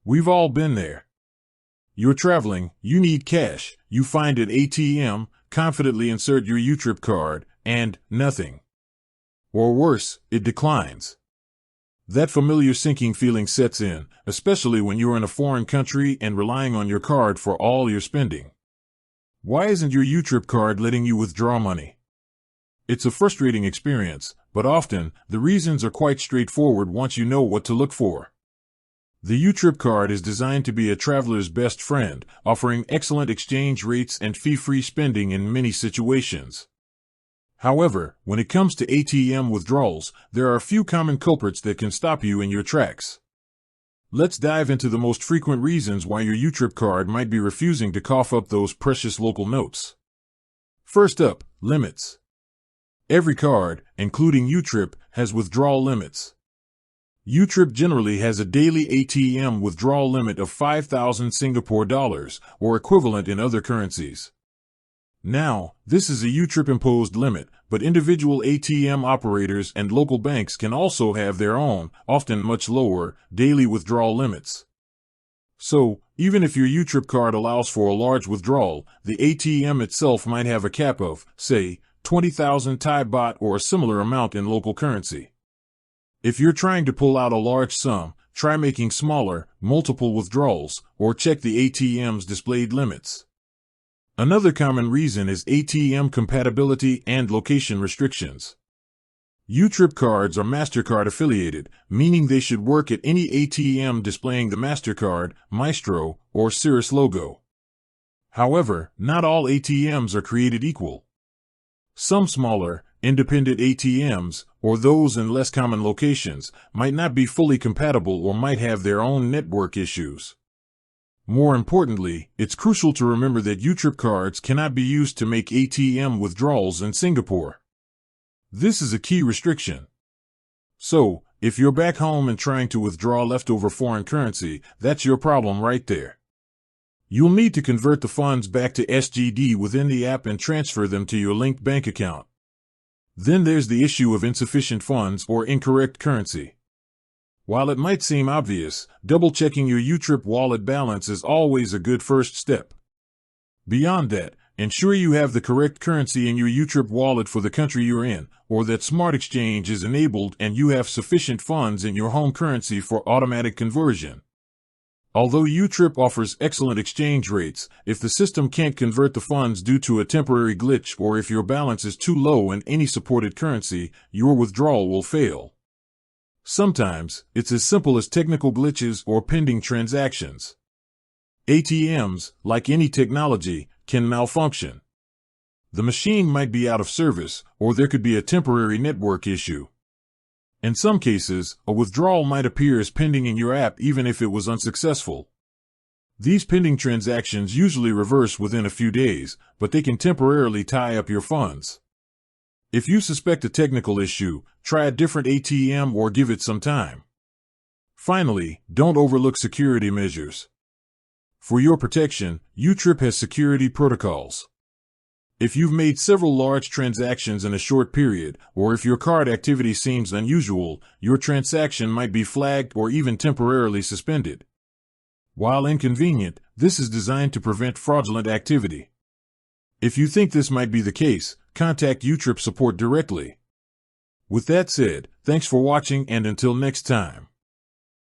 We've all been there. You're traveling, you need cash, you find an ATM, confidently insert your YouTrip card, and nothing. Or worse, it declines. That familiar sinking feeling sets in, especially when you're in a foreign country and relying on your card for all your spending. Why isn't your YouTrip card letting you withdraw money? It's a frustrating experience, but often, the reasons are quite straightforward once you know what to look for. The YouTrip card is designed to be a traveler's best friend, offering excellent exchange rates and fee-free spending in many situations. However, when it comes to ATM withdrawals, there are a few common culprits that can stop you in your tracks. Let's dive into the most frequent reasons why your YouTrip card might be refusing to cough up those precious local notes. First up, limits. Every card, including YouTrip, has withdrawal limits. YouTrip generally has a daily ATM withdrawal limit of 5,000 Singapore dollars, or equivalent in other currencies. Now, this is a YouTrip-imposed limit, but individual ATM operators and local banks can also have their own, often much lower, daily withdrawal limits. So, even if your YouTrip card allows for a large withdrawal, the ATM itself might have a cap of, say, 20,000 Thai baht or a similar amount in local currency. If you're trying to pull out a large sum, try making smaller, multiple withdrawals, or check the ATM's displayed limits. Another common reason is ATM compatibility and location restrictions. YouTrip cards are MasterCard affiliated, meaning they should work at any ATM displaying the MasterCard, Maestro, or Cirrus logo. However, not all ATMs are created equal. Some smaller, independent ATMs, or those in less common locations, might not be fully compatible or might have their own network issues. More importantly, it's crucial to remember that YouTrip cards cannot be used to make ATM withdrawals in Singapore. This is a key restriction. So, if you're back home and trying to withdraw leftover foreign currency, that's your problem right there. You'll need to convert the funds back to SGD within the app and transfer them to your linked bank account. Then there's the issue of insufficient funds or incorrect currency. While it might seem obvious, double-checking your YouTrip wallet balance is always a good first step. Beyond that, ensure you have the correct currency in your YouTrip wallet for the country you're in, or that Smart Exchange is enabled and you have sufficient funds in your home currency for automatic conversion. Although YouTrip offers excellent exchange rates, if the system can't convert the funds due to a temporary glitch or if your balance is too low in any supported currency, your withdrawal will fail. Sometimes, it's as simple as technical glitches or pending transactions. ATMs, like any technology, can malfunction. The machine might be out of service, or there could be a temporary network issue. In some cases, a withdrawal might appear as pending in your app even if it was unsuccessful. These pending transactions usually reverse within a few days, but they can temporarily tie up your funds. If you suspect a technical issue, try a different ATM or give it some time. Finally, don't overlook security measures. For your protection, YouTrip has security protocols. If you've made several large transactions in a short period, or if your card activity seems unusual, your transaction might be flagged or even temporarily suspended. While inconvenient, this is designed to prevent fraudulent activity. If you think this might be the case, contact YouTrip support directly. With that said, thanks for watching and until next time.